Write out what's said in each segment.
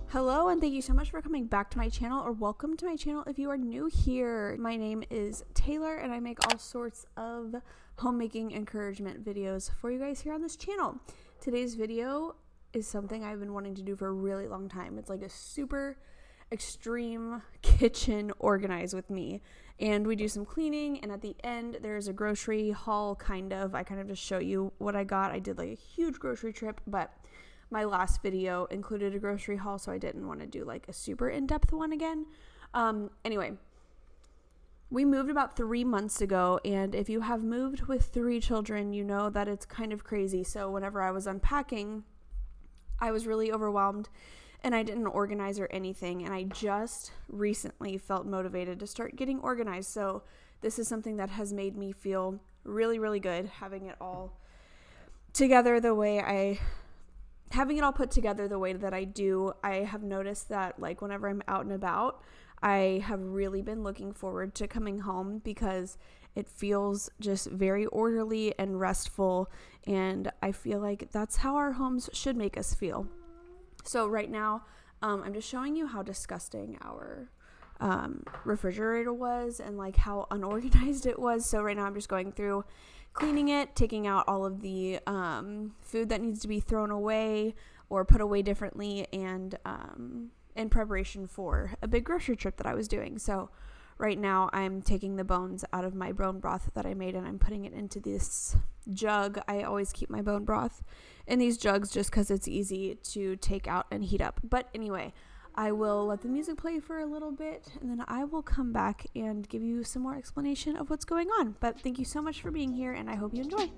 Hello, and thank you so much for coming back to my channel, or welcome to my channel if you are new here. My name is Taylor, and I make all sorts of homemaking encouragement videos for you guys here on this channel. Today's video is something I've been wanting to do for a really long time. It's like a super extreme kitchen organize with me, and we do some cleaning, and at the end there's a grocery haul. I kind of just show you what I got. I did like a huge grocery trip, but my last video included a grocery haul, so I didn't want to do like a super in-depth one again. Anyway, we moved about 3 months ago, and if you have moved with 3 children, you know that it's kind of crazy. So whenever I was unpacking, I was really overwhelmed, and I didn't organize or anything, and I just recently felt motivated to start getting organized. So this is something that has made me feel really, really good, having it all together the way that I do. I have noticed that like whenever I'm out and about, I have really been looking forward to coming home because it feels just very orderly and restful, and I feel like that's how our homes should make us feel. So right now, I'm just showing you how disgusting our refrigerator was and like how unorganized it was. So right now I'm just going through cleaning it, taking out all of the food that needs to be thrown away or put away differently, and in preparation for a big grocery trip that I was doing. So right now I'm taking the bones out of my bone broth that I made, and I'm putting it into this jug. I always keep my bone broth in these jugs just because it's easy to take out and heat up. But anyway, I will let the music play for a little bit, and then I will come back and give you some more explanation of what's going on. But thank you so much for being here, and I hope you enjoy.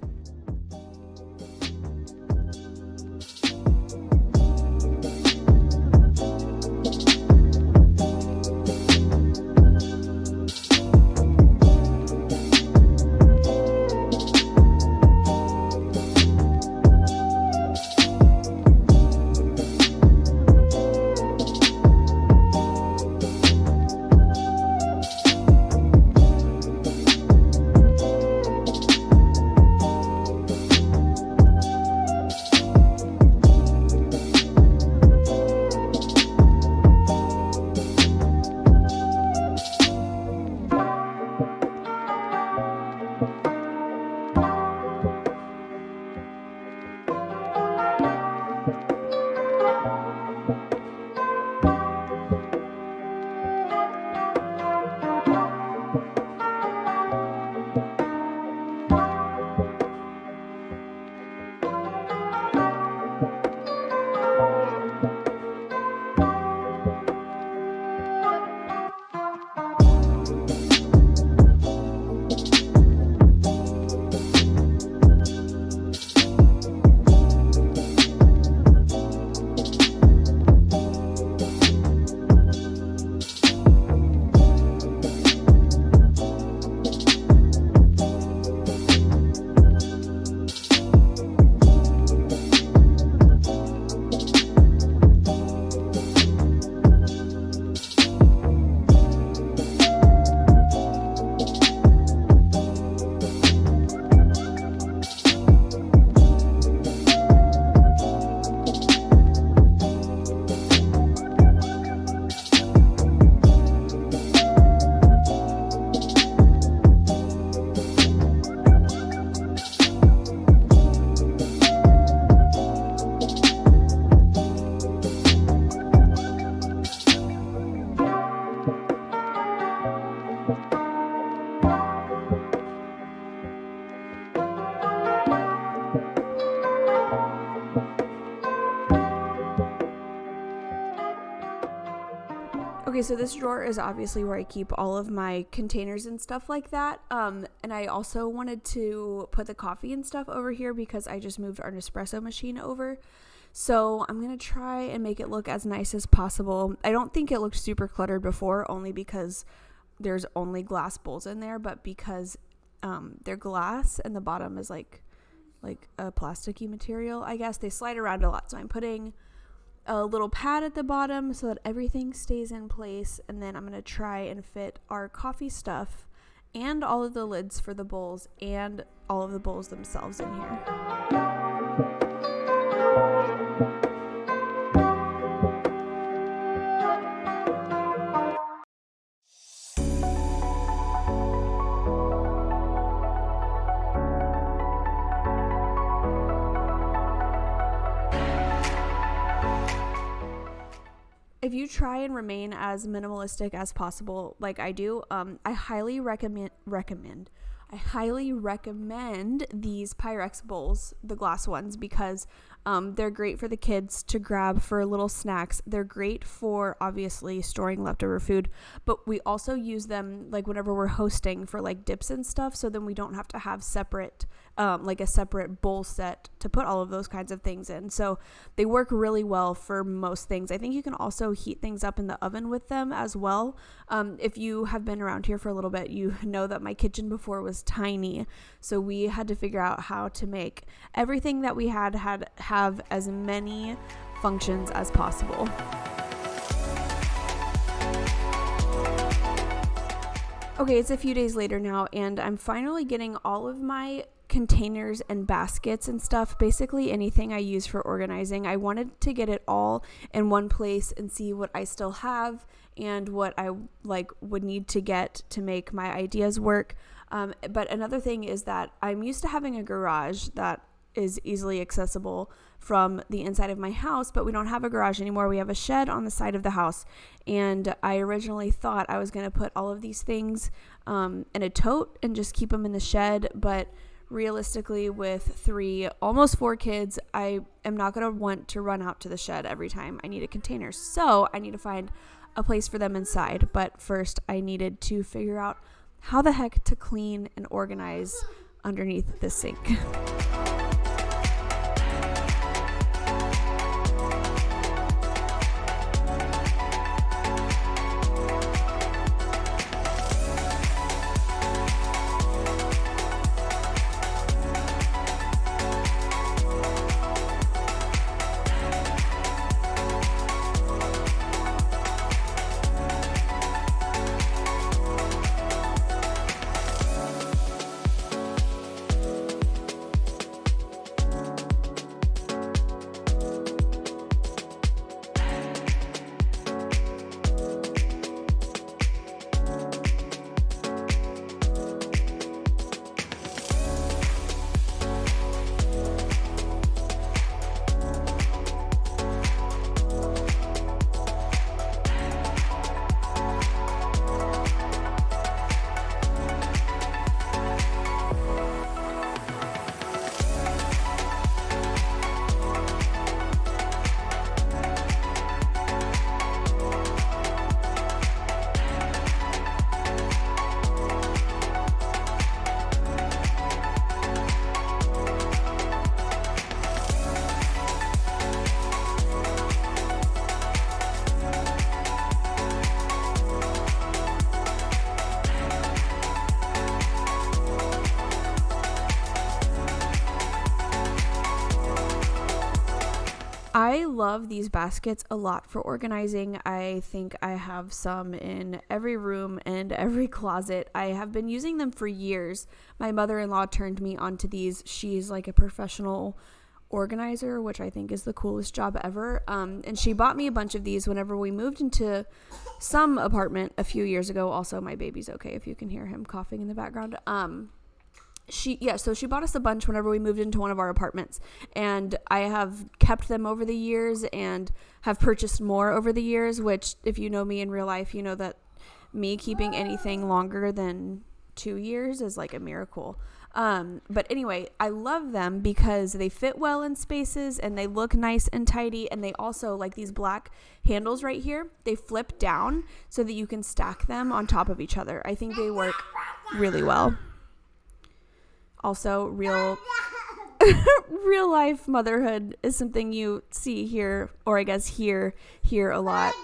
Okay, so this drawer is obviously where I keep all of my containers and stuff like that. And I also wanted to put the coffee and stuff over here because I just moved our NESPRESSO machine over. So I'm going to try and make it look as nice as possible. I don't think it looked super cluttered before, only because there's only glass bowls in there, but because they're glass and the bottom is like a plasticky material, I guess. They slide around a lot, so I'm putting a little pad at the bottom so that everything stays in place, and then I'm going to try and fit our coffee stuff and all of the lids for the bowls and all of the bowls themselves in here. If you try and remain as minimalistic as possible, like I do, I highly recommend these Pyrex bowls, the glass ones, because they're great for the kids to grab for little snacks. They're great for obviously storing leftover food, but we also use them like whenever we're hosting for like dips and stuff, so then we don't have to have separate like a separate bowl set to put all of those kinds of things in. So they work really well for most things. I think you can also heat things up in the oven with them as well. If you have been around here for a little bit, you know that my kitchen before was tiny, so we had to figure out how to make everything that we had have as many functions as possible. Okay, it's a few days later now, and I'm finally getting all of my containers and baskets and stuff, basically anything I use for organizing. I wanted to get it all in one place and see what I still have and what I would need to get to make my ideas work. But another thing is that I'm used to having a garage that is easily accessible from the inside of my house, but we don't have a garage anymore. We have a shed on the side of the house, and I originally thought I was going to put all of these things in a tote and just keep them in the shed, but realistically, with almost 4 kids, I am not going to want to run out to the shed every time I need a container. So I need to find a place for them inside. But first, I needed to figure out how the heck to clean and organize underneath the sink. I love these baskets a lot for organizing. I think I have some in every room and every closet. I have been using them for years. My mother-in-law turned me onto these. She's like a professional organizer, which I think is the coolest job ever. And she bought me a bunch of these whenever we moved into some apartment a few years ago. Also, my baby's okay if you can hear him coughing in the background. So she bought us a bunch whenever we moved into one of our apartments, and I have kept them over the years and have purchased more over the years, which if you know me in real life, you know that me keeping anything longer than 2 years is like a miracle. But anyway, I love them because they fit well in spaces and they look nice and tidy, and they also, like these black handles right here, they flip down so that you can stack them on top of each other. I think they work really well. Also, real life motherhood is something you see here, or I guess hear a lot.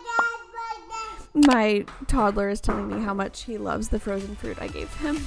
My toddler is telling me how much he loves the frozen fruit I gave him.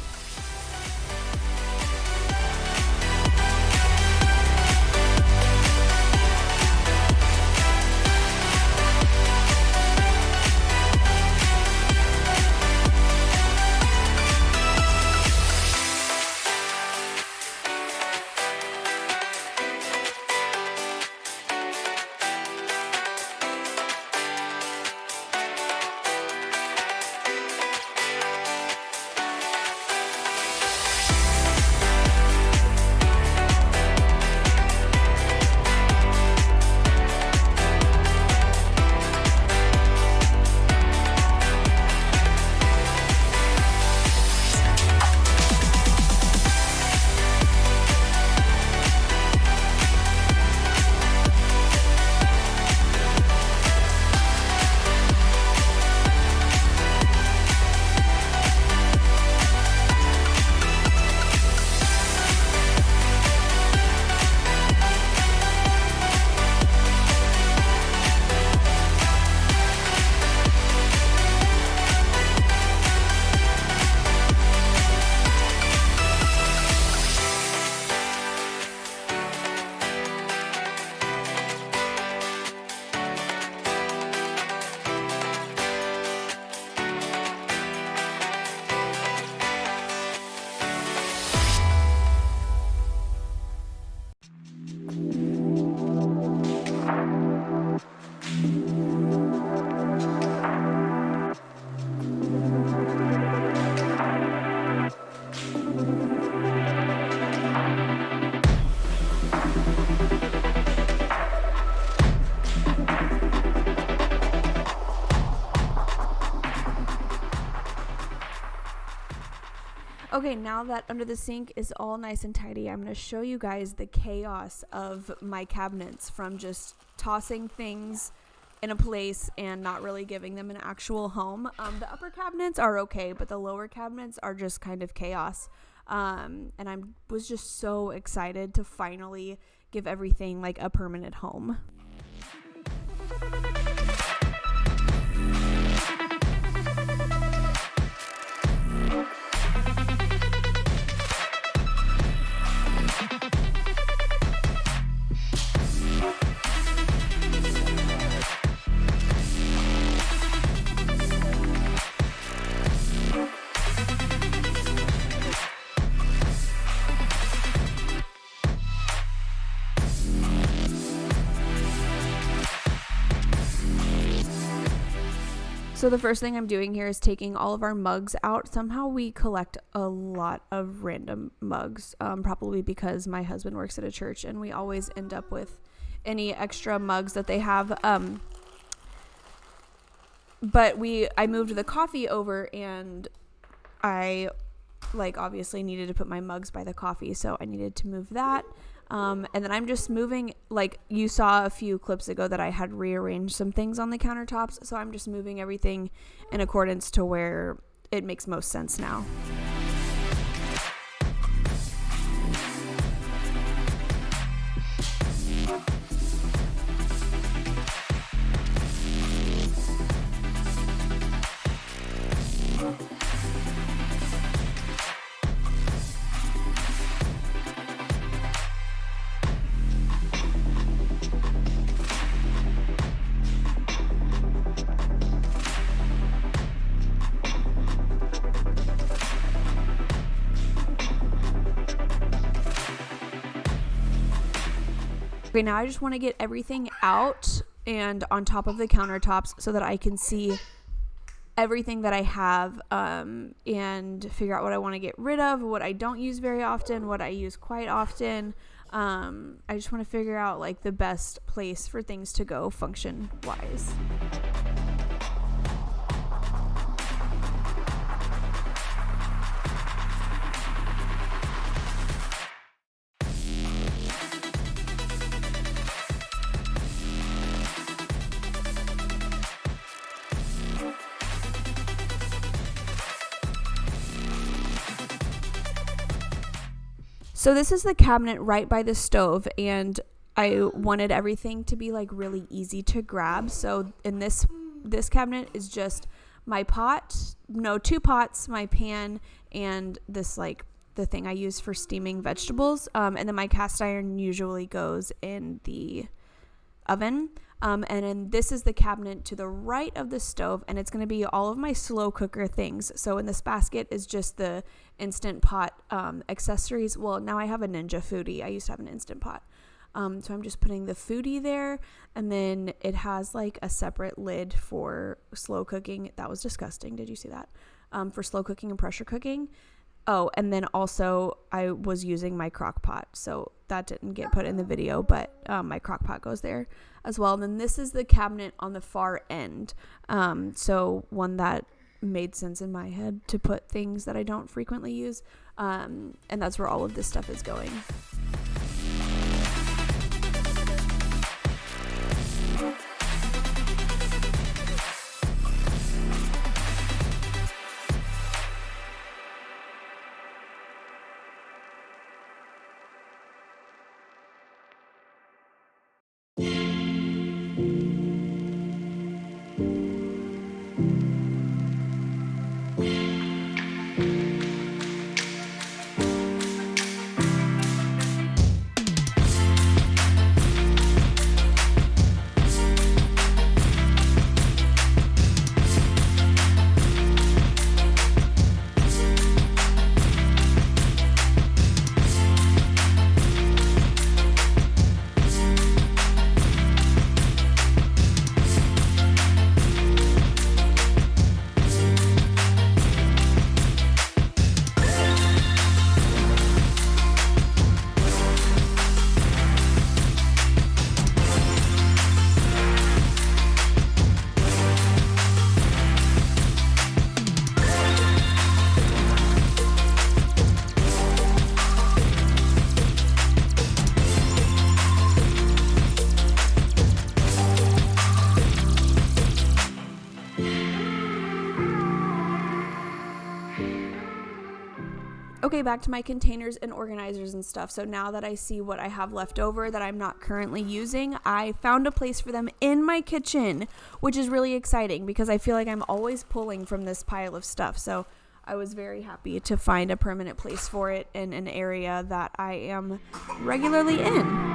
Okay, now that under the sink is all nice and tidy, I'm going to show you guys the chaos of my cabinets from just tossing things in a place and not really giving them an actual home. The upper cabinets are okay, but the lower cabinets are just kind of chaos. And I was just so excited to finally give everything like a permanent home. So the first thing I'm doing here is taking all of our mugs out. Somehow we collect a lot of random mugs, probably because my husband works at a church and we always end up with any extra mugs that they have. But I moved the coffee over and I obviously needed to put my mugs by the coffee, so I needed to move that. And then I'm just moving, you saw a few clips ago that I had rearranged some things on the countertops, so I'm just moving everything in accordance to where it makes most sense now. Okay, now I just want to get everything out and on top of the countertops so that I can see everything that I have, and figure out what I want to get rid of, what I don't use very often, what I use quite often. I just want to figure out the best place for things to go function wise. So this is the cabinet right by the stove, and I wanted everything to be really easy to grab. So in this cabinet is just my two pots, my pan, and this the thing I use for steaming vegetables. And then my cast iron usually goes in the oven. And then this is the cabinet to the right of the stove, and it's going to be all of my slow cooker things. So in this basket is just the Instant Pot accessories. Well, now I have a Ninja Foodie. I used to have an Instant Pot. So I'm just putting the Foodie there, and then it has a separate lid for slow cooking. That was disgusting. Did you see that? For slow cooking and pressure cooking. Oh, and then also I was using my crock pot, so that didn't get put in the video, but my crock pot goes there as well. And then this is the cabinet on the far end, so one that made sense in my head to put things that I don't frequently use, and that's where all of this stuff is going. Okay, back to my containers and organizers and stuff. So now that I see what I have left over that I'm not currently using, I found a place for them in my kitchen, which is really exciting because I feel like I'm always pulling from this pile of stuff. So I was very happy to find a permanent place for it in an area that I am regularly in.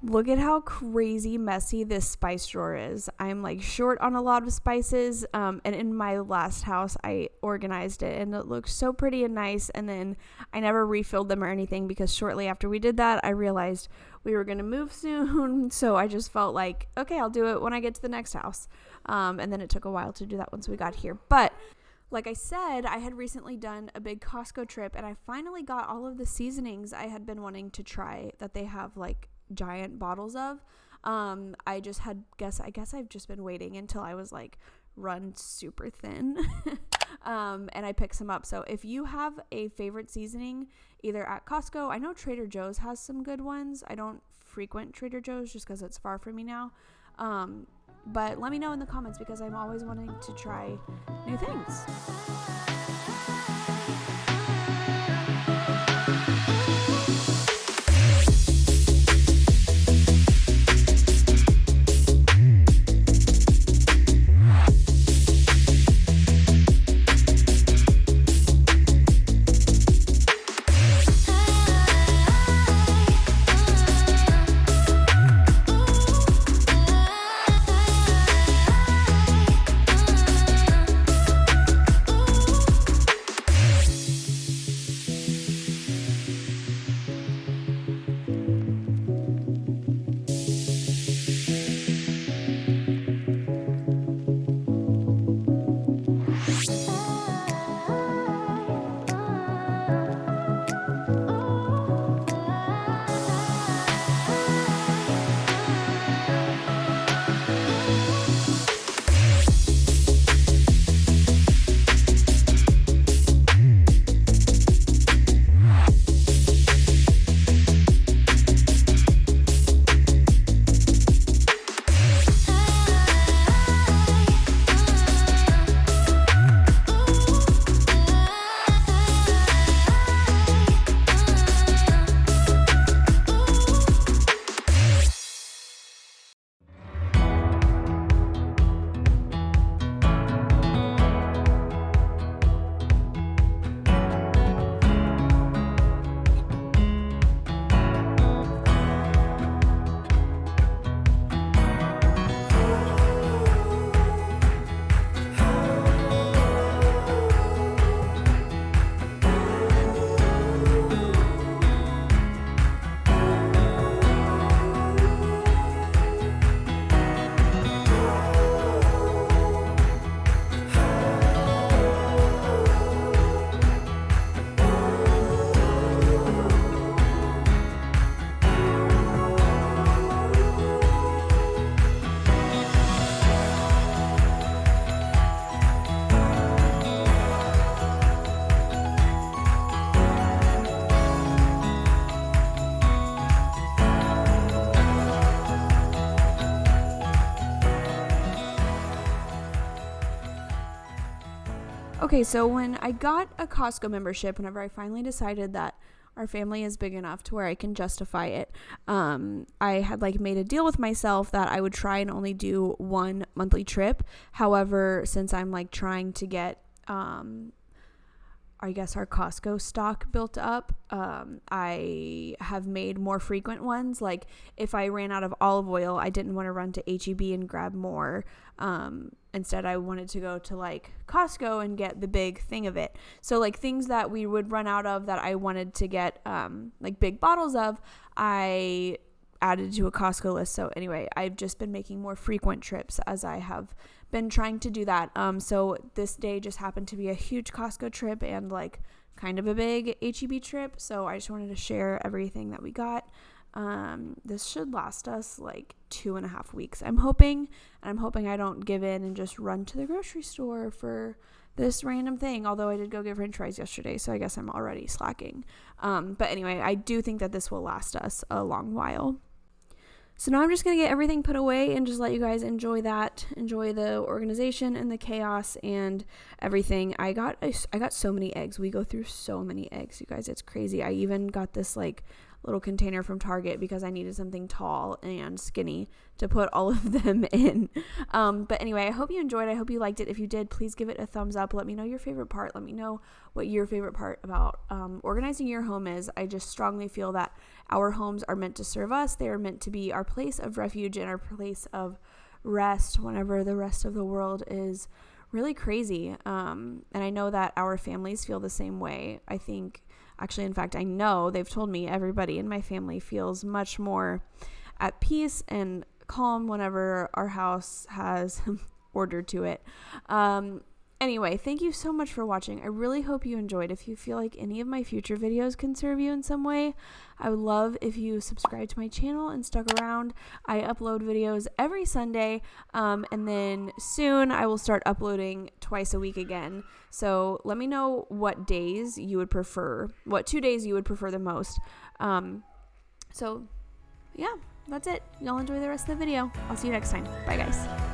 Look at how crazy messy this spice drawer is. I'm like short on a lot of spices, and in my last house I organized it and it looked so pretty and nice, and then I never refilled them or anything because shortly after we did that I realized we were going to move soon, so I just felt like, okay, I'll do it when I get to the next house, and then it took a while to do that once we got here. But like I said, I had recently done a big Costco trip and I finally got all of the seasonings I had been wanting to try that they have like giant bottles of. I guess I've just been waiting until I was like run super thin and I picked some up. So if you have a favorite seasoning either at Costco, I know Trader Joe's has some good ones. I don't frequent Trader Joe's just because it's far from me now, but let me know in the comments because I'm always wanting to try new things. Okay, so when I got a Costco membership, whenever I finally decided that our family is big enough to where I can justify it, I had like made a deal with myself that I would try and only do one monthly trip. However, since I'm like trying to get I guess our Costco stock built up, I have made more frequent ones. Like if I ran out of olive oil, I didn't want to run to HEB and grab more. Instead, I wanted to go to like Costco and get the big thing of it. So like things that we would run out of that I wanted to get like big bottles of, I added to a Costco list. So anyway, I've just been making more frequent trips as I have been trying to do that. So this day just happened to be a huge Costco trip and like kind of a big HEB trip. So I just wanted to share everything that we got. This should last us like 2.5 weeks. I'm hoping I don't give in and just run to the grocery store for this random thing. Although I did go get french fries yesterday, so I guess I'm already slacking. But anyway, I do think that this will last us a long while. So now I'm just going to get everything put away and just let you guys enjoy the organization and the chaos and everything. I got so many eggs. We go through so many eggs, you guys. It's crazy. I even got this like little container from Target because I needed something tall and skinny to put all of them in. But anyway, I hope you enjoyed. I hope you liked it. If you did, please give it a thumbs up. Let me know your favorite part. Let me know what your favorite part about organizing your home is. I just strongly feel that our homes are meant to serve us. They are meant to be our place of refuge and our place of rest whenever the rest of the world is really crazy. And I know that our families feel the same way. Actually, in fact, I know they've told me everybody in my family feels much more at peace and calm whenever our house has order to it. Anyway, thank you so much for watching. I really hope you enjoyed. If you feel like any of my future videos can serve you in some way, I would love if you subscribed to my channel and stuck around. I upload videos every Sunday, and then soon I will start uploading twice a week again. So let me know what days you would prefer, what 2 days you would prefer the most. So yeah, that's it. Y'all enjoy the rest of the video. I'll see you next time. Bye, guys.